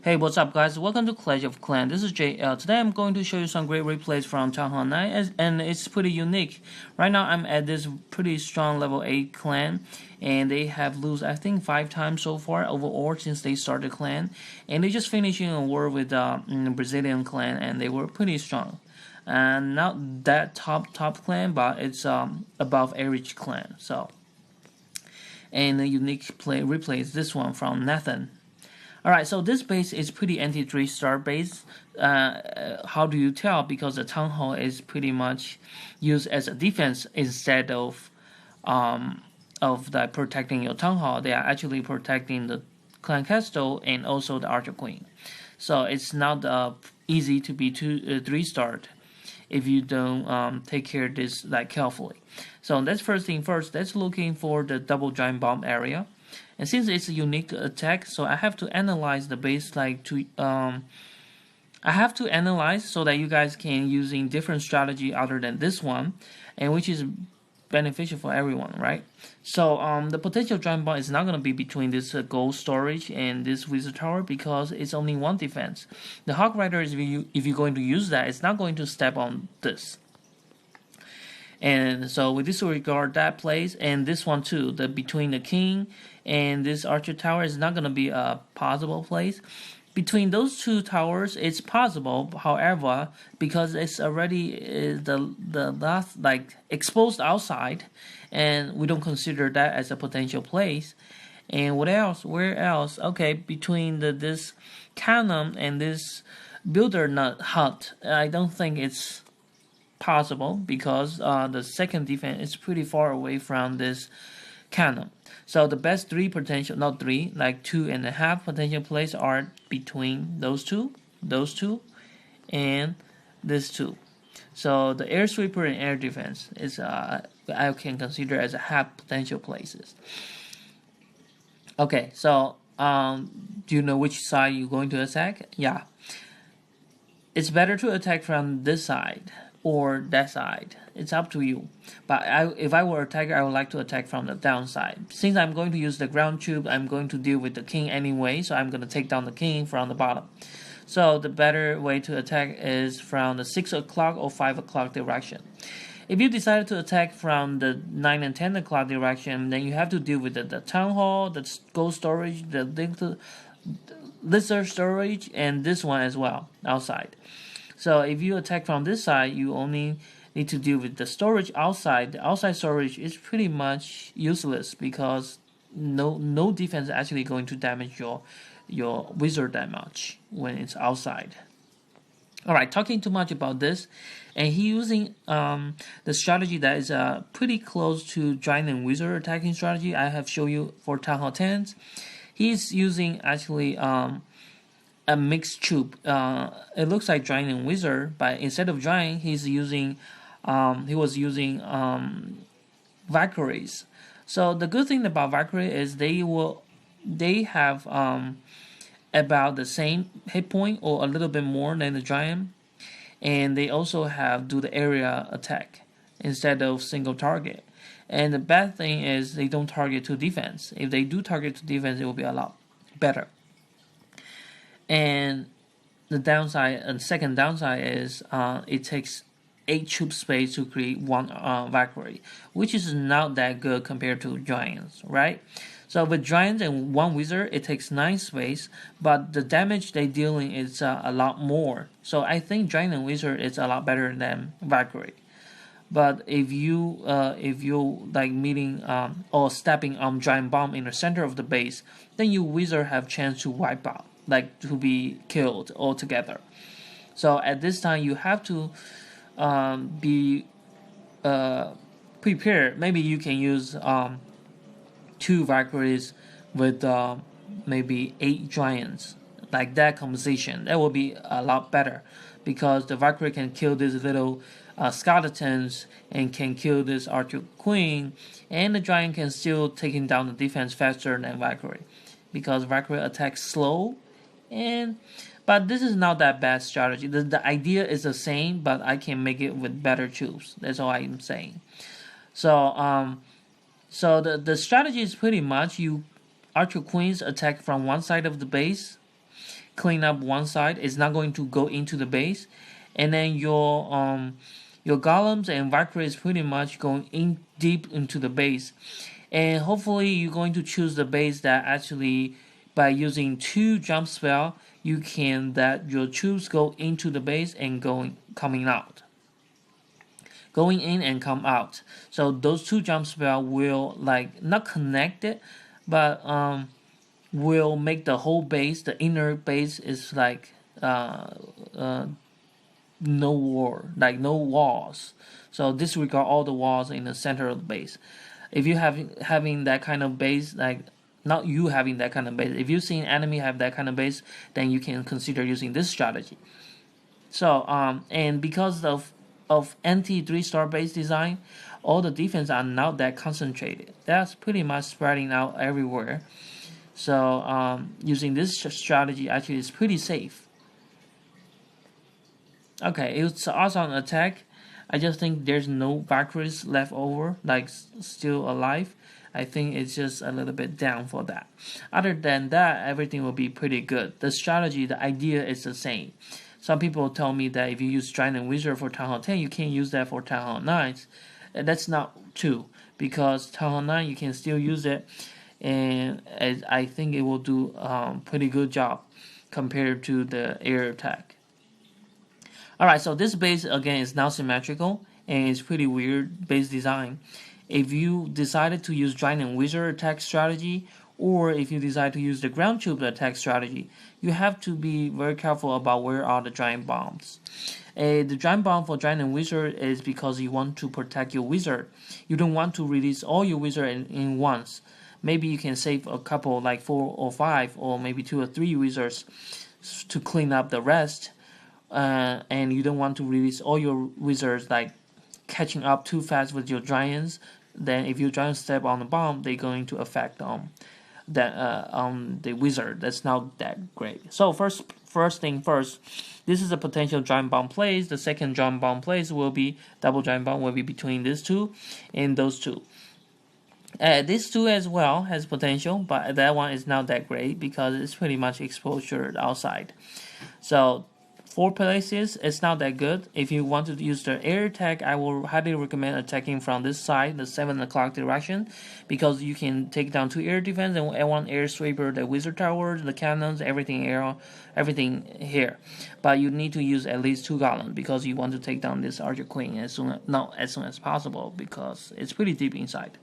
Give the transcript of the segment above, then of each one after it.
Hey, what's up, guys? Welcome to Clash of Clans. This is JL. Today I'm going to show you some great replays from Town Hall 9, and it's pretty unique. Right now I'm at this pretty strong level 8 clan, and they have lost, I think, 5 times so far overall since they started clan. And they just finishing a war with Brazilian clan, and they were pretty strong. And not that top clan, but it's above average clan. So, and the unique replay is this one from Nathan. Alright, so this base is pretty anti-3-star base. How do you tell? Because the Town Hall is pretty much used as a defense instead of protecting your Town Hall. They are actually protecting the Clan Castle and also the Archer Queen. So it's not easy to be 3-starred if you don't take care of this carefully. So that's first thing first. Let's looking for the double giant bomb area. And since it's a unique attack, so I have to analyze the base I have to analyze so that you guys can using different strategy other than this one, and which is beneficial for everyone, right? So the potential giant bomb is not going to be between this gold storage and this wizard tower because it's only one defense. The Hawk Rider is if you're going to use that, it's not going to step on this. And so we disregard that place, and this one too, the between the king and this archer tower is not going to be a possible place. Between those two towers, it's possible. However, because it's already the last exposed outside, and we don't consider that as a potential place. And what else? Where else? Okay, between this cannon and this builder nut hut, I don't think it's possible because the second defense is pretty far away from this cannon. So the best 3 potential, not 3, like 2.5 potential plays are between those two, and this two. So the air sweeper and air defense is I can consider as a half potential places. Okay, so do you know which side you're going to attack? Yeah, it's better to attack from this side or that side. It's up to you. But if I were attacker, I would like to attack from the downside. Since I'm going to use the ground tube, I'm going to deal with the king anyway, so I'm going to take down the king from the bottom. So the better way to attack is from the 6 o'clock or 5 o'clock direction. If you decided to attack from the 9 and 10 o'clock direction, then you have to deal with the town hall, the gold storage, the lizard storage, and this one as well, outside. So if you attack from this side, you only need to deal with the storage outside. The outside storage is pretty much useless because no defense is actually going to damage your wizard that much when it's outside. Alright, talking too much about this, and he using the strategy that is pretty close to giant and wizard attacking strategy I have shown you for Town Hall 10s. He's using actually a mixed tube. It looks like giant and wizard, but instead of giant, he was using Valkyries. So the good thing about Valkyrie is they have about the same hit point or a little bit more than the giant, and they also do the area attack instead of single target. And the bad thing is they don't target to defense. If they do target to defense, it will be a lot better. And the downside, and second downside is it takes 8 tube space to create one Valkyrie, which is not that good compared to giants, right? So with giants and one wizard, it takes 9 space, but the damage they dealing is a lot more. So I think giant and wizard is a lot better than Valkyrie. But if you like meeting or stepping on giant bomb in the center of the base, then your wizard have chance to wipe out, to be killed altogether. So at this time you have to be prepared. Maybe you can use 2 Valkyries with maybe 8 giants, like that composition. That will be a lot better because the Valkyrie can kill these little skeletons and can kill this archer queen, and the giant can still taking down the defense faster than Valkyrie because Valkyrie attacks slow. But this is not that bad strategy. The idea is the same, but I can make it with better tubes. That's all I'm saying. So the strategy is pretty much you archer queens attack from one side of the base, clean up one side. It's not going to go into the base, and then your golems and Valkyries is pretty much going in deep into the base, and hopefully you're going to choose the base that actually by using 2 jump spell you can that your troops go into the base and coming out. Going in and come out. So those 2 jump spell will like not connect it, but will make the whole base, the inner base is like no walls. So disregard all the walls in the center of the base. If you having that kind of base, like not you having that kind of base, if you see an enemy have that kind of base, then you can consider using this strategy. So and because of anti 3-star base design, all the defense are not that concentrated. That's pretty much spreading out everywhere. So using this strategy actually is pretty safe. Okay, it's awesome attack. I just think there's no Valkyries left over, like still alive. I think it's just a little bit down for that. Other than that, everything will be pretty good. The strategy, the idea is the same. Some people tell me that if you use Giant and Wizard for Town Hall 10, you can't use that for Town Hall 9s. That's not true, because Town Hall 9 you can still use it, and I think it will do pretty good job compared to the air attack. Alright, so this base again is now symmetrical, and it's pretty weird base design. If you decided to use Giant and Wizard attack strategy, or if you decide to use the ground troop attack strategy, you have to be very careful about where are the giant bombs. The giant bomb for Giant and Wizard is because you want to protect your wizard. You don't want to release all your wizard in once. Maybe you can save a couple, like 4 or 5, or maybe 2 or 3 wizards to clean up the rest. And you don't want to release all your wizards, like catching up too fast with your giants. Then if your giants step on the bomb, they're going to affect the wizard. That's not that great. So first thing first, this is a potential giant bomb place. The second giant bomb place will be double giant bomb will be between these 2 and those 2. This 2 as well has potential, but that one is not that great because it's pretty much exposure outside. So 4 places, it's not that good. If you want to use the air attack, I will highly recommend attacking from this side, the 7 o'clock direction, because you can take down 2 air defense and 1 air sweeper, the wizard towers, the cannons, everything here. But you need to use at least 2 golems because you want to take down this archer queen as soon as possible, because it's pretty deep inside.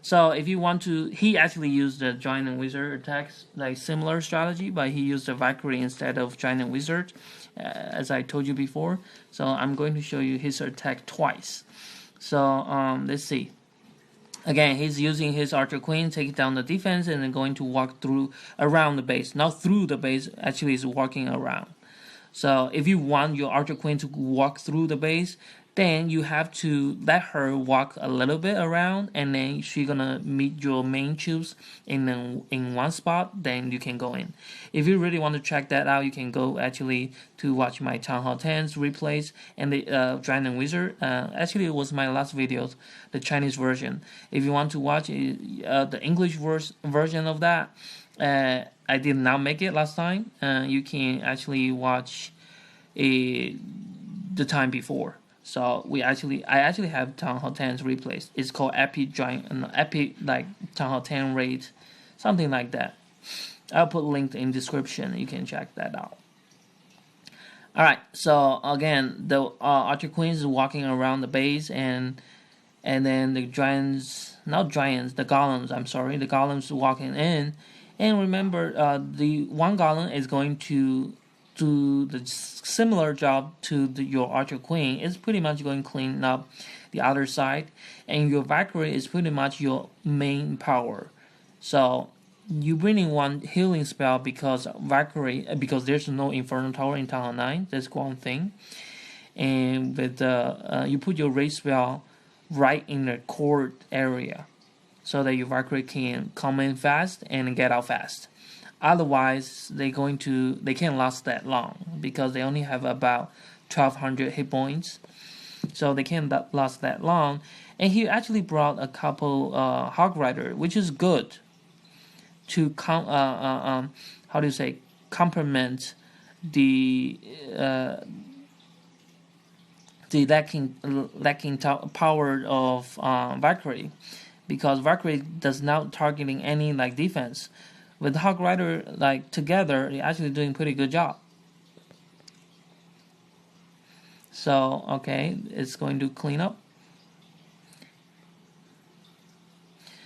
So if you want to, he actually used the Giant and Wizard attacks, like similar strategy, but he used the Valkyrie instead of Giant and Wizard, as I told you before. So I'm going to show you his attack twice. So let's see. Again, he's using his Archer Queen, taking down the defense, and then going to walk around the base. Not through the base, actually is walking around. So if you want your Archer Queen to walk through the base, then you have to let her walk a little bit around, and then she's gonna meet your main troops in one spot. Then you can go in. If you really want to check that out, you can go actually to watch my Town Hall 10's replays and the Giant and Wizard. Actually, it was my last video, the Chinese version. If you want to watch the English version of that, I did not make it last time. You can actually watch the time before. So I actually have Town Hall 10's replays. It's called Epic like Town Hall 10 Raid, something like that. I'll put a link in description. You can check that out. Alright, so again, the Archer Queens is walking around the base, and then the the golems, the golems walking in. And remember, the one golem is going to do the similar job to your Archer Queen. It's pretty much going to clean up the other side, and your Valkyrie is pretty much your main power. So you really want healing spell because there's no Inferno Tower in Town Hall 9. That's one thing. And with you put your raid spell right in the core area, so that your Valkyrie can come in fast and get out fast. Otherwise, they can't last that long because they only have about 1,200 hit points, so they can't last that long. And he actually brought a couple Hog Rider, which is good to complement the uh, the lacking power of Valkyrie, because Valkyrie does not targeting any like defense. With Hog Rider like together, they're actually doing pretty good job. So okay, it's going to clean up.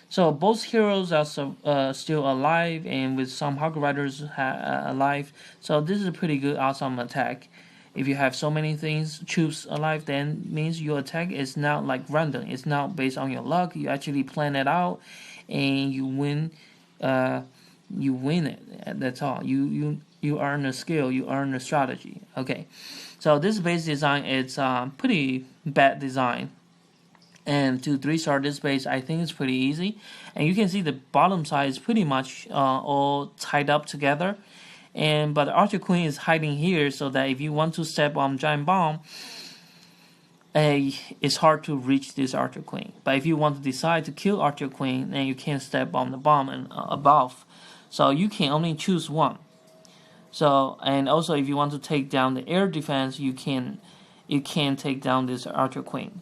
So both heroes are still alive, and with some Hog Riders alive. So this is a pretty good, awesome attack. If you have so many troops alive, then means your attack is not like random. It's not based on your luck. You actually plan it out, and you win. You win it. That's all. You earn a skill. You earn a strategy. Okay, so this base design is pretty bad design. And to 3-star this base, I think it's pretty easy. And you can see the bottom side is pretty much all tied up together. But Archer Queen is hiding here, so that if you want to step on Giant Bomb, it's hard to reach this Archer Queen. But if you want to decide to kill Archer Queen, then you can step on the bomb and above. So you can only choose one. So, and also if you want to take down the air defense, you can take down this Archer Queen.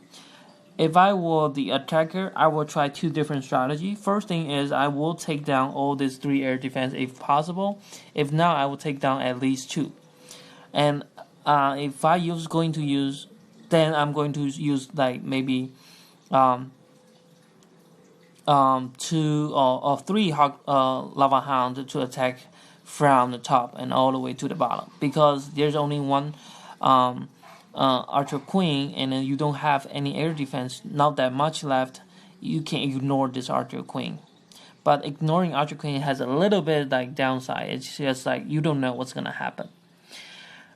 If I were the attacker, I will try 2 different strategies. First thing is I will take down all these 3 air defense if possible. If not, I will take down at least 2. And if I going to use, then I'm going to use like maybe 2 or 3 lava hound to attack from the top and all the way to the bottom, because there's only one Archer Queen, and then you don't have any air defense, not that much left. You can ignore this Archer Queen, but ignoring Archer Queen has a little bit like downside. It's just like you don't know what's gonna happen.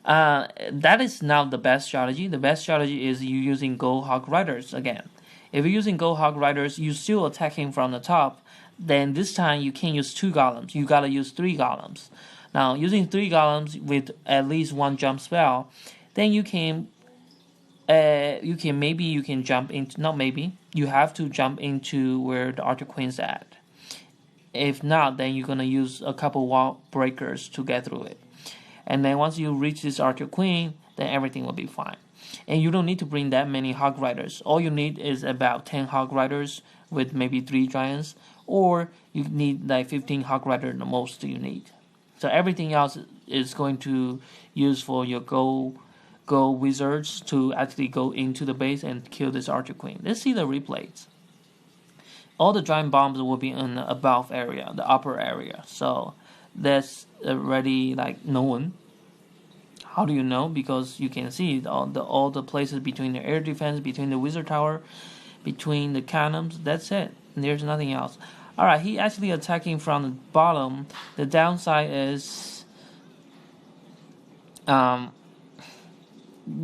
That is not the best strategy. The best strategy is you using GoHo Riders again. If you're using GoHo Riders, you're still attacking from the top. Then this time you can't use 2 golems. You gotta use 3 golems. Now using 3 golems with at least 1 jump spell, then you can jump into, not maybe, you have to jump into where the Archer Queen's at. If not, then you're gonna use a couple wall breakers to get through it. And then once you reach this Archer Queen, then everything will be fine. And you don't need to bring that many Hog Riders. All you need is about 10 Hog Riders with maybe 3 giants, or you need like 15 Hog Riders the most you need. So everything else is going to use for your go wizards to actually go into the base and kill this Archer Queen. Let's see the replays. All the giant bombs will be in the above area, the upper area. So that's already like known. How do you know? Because you can see all the places between the air defense, between the wizard tower, between the cannons. That's it. There's nothing else. Alright, he actually attacking from the bottom. The downside is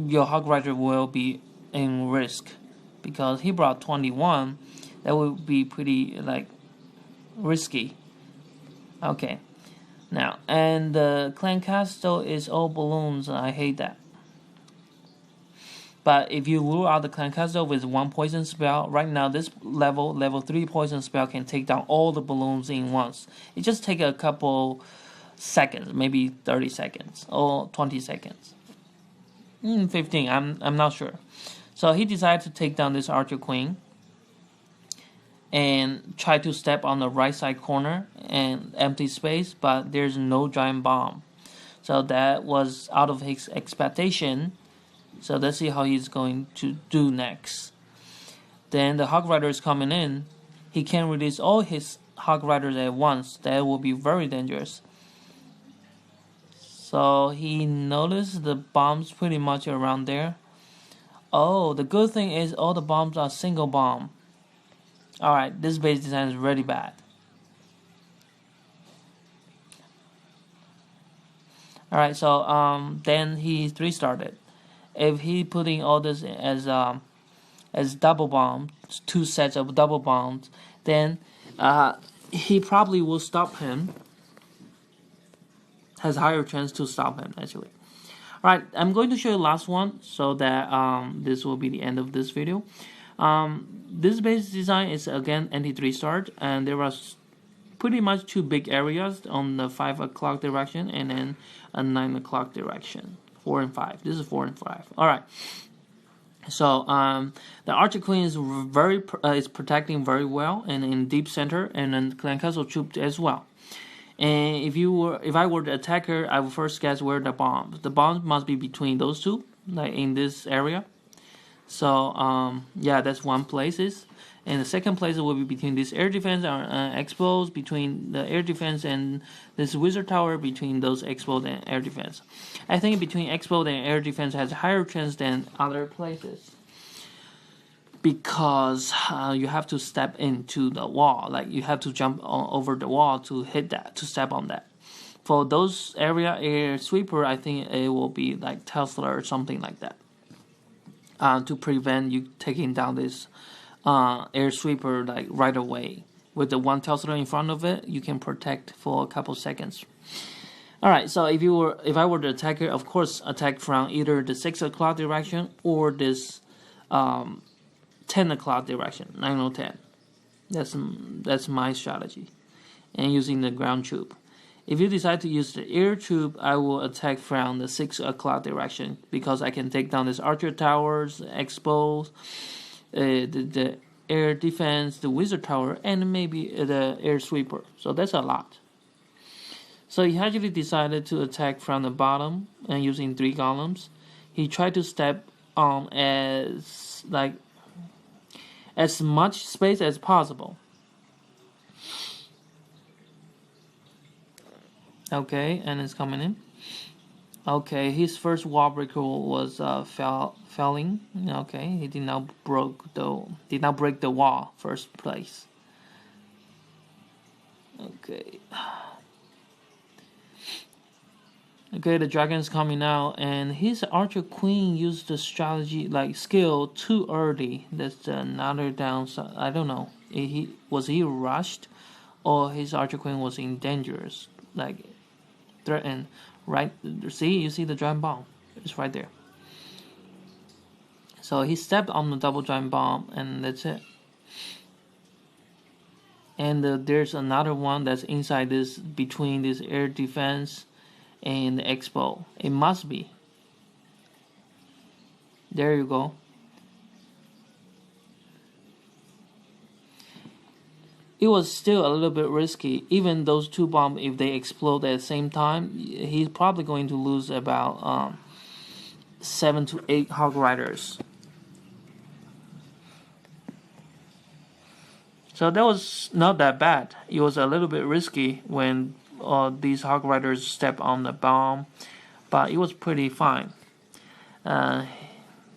your Hog Rider will be in risk, because he brought 21. That would be pretty like risky. Okay, now, and the Clan Castle is all balloons. I hate that. But if you rule out the Clan Castle with 1 poison spell, right now this level 3 poison spell can take down all the balloons in once. It just takes a couple seconds, maybe 30 seconds or 20 seconds. 15, I'm not sure. So he decided to take down this Archer Queen and try to step on the right side corner and empty space, but there's no giant bomb. So that was out of his expectation. So let's see how he's going to do next. Then the Hog Rider is coming in. He can release all his Hog Riders at once. That will be very dangerous. So he noticed the bombs pretty much around there. Oh, the good thing is all the bombs are single bomb. Alright, this base design is really bad. Alright, so then he 3-started. If he putting all this as double bombs, 2 sets of double bombs, then he probably will stop him. Has higher chance to stop him actually. Alright, I'm going to show you the last one, so that this will be the end of this video. This base design is again anti 3-star, and there are pretty much two big areas on the 5 o'clock direction and then a 9 o'clock direction. 4 and 5. This is 4 and 5. All right. So the Archer Queen is is protecting very well and in deep center, and then Clan Castle Troop as well. And if I were the attacker, I would first guess where the bombs. The bombs must be between those two, like in this area. So yeah, that's one places. And the second place will be between this air defense exposed, between the air defense and this wizard tower, between those exposed and air defense. I think between exposed and air defense has a higher chance than other places, because you have to step into the wall, like you have to jump over the wall to hit that, to step on that. For those area air sweeper, I think it will be like Tesla or something like that, to prevent you taking down this air sweeper like right away. With the one Tesla in front of it, you can protect for a couple seconds. Alright, so if I were the attacker, of course attack from either the 6 o'clock direction or this 10 o'clock direction, 9 or 10. That's my strategy. And using the ground troop. If you decide to use the air troop, I will attack from the 6 o'clock direction, because I can take down this archer towers, expose the air defense, the wizard tower, and maybe the air sweeper. So that's a lot. So he actually decided to attack from the bottom and using 3 golems. He tried to step on as much space as possible. Okay, and it's coming in. Okay, his first wall breaker was failing. Okay, he did not break the wall first place. Okay. Okay, the dragon's coming out, and his archer queen used the strategy like skill too early. That's another downside. I don't know. Was he rushed, or his archer queen was in dangerous, like threatened. Right, see, you see the giant bomb. It's right there. So he stepped on the double giant bomb, and that's it. And there's another one that's inside this, between this air defense and the expo. It must be. There you go. It was still a little bit risky. Even those 2 bombs, if they explode at the same time, he's probably going to lose about 7 to 8 Hog Riders. So that was not that bad. It was a little bit risky when these Hog Riders step on the bomb, but it was pretty fine.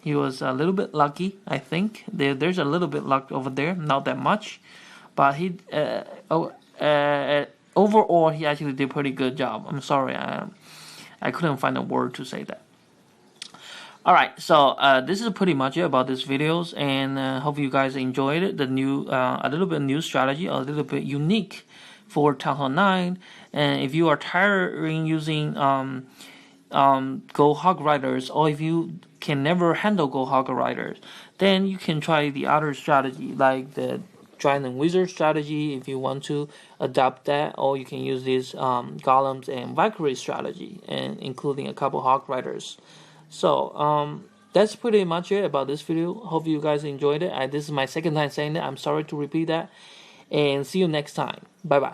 He was a little bit lucky, I think. There's a little bit luck over there, not that much. But he overall, he actually did a pretty good job. I'm sorry, I couldn't find a word to say that. Alright, so this is pretty much it about this videos, and hope you guys enjoyed it. The new, a little bit new strategy, a little bit unique for Town Hall 9. And if you are tired in using Go Hog Riders, or if you can never handle Go Hog Riders, then you can try the other strategy, like the Giant and Wizard strategy, if you want to adopt that, or you can use this Golems and Valkyrie strategy, and including a couple Hog Riders. So that's pretty much it about this video. Hope you guys enjoyed it. This is my second time saying it. I'm sorry to repeat that, and see you next time. Bye bye.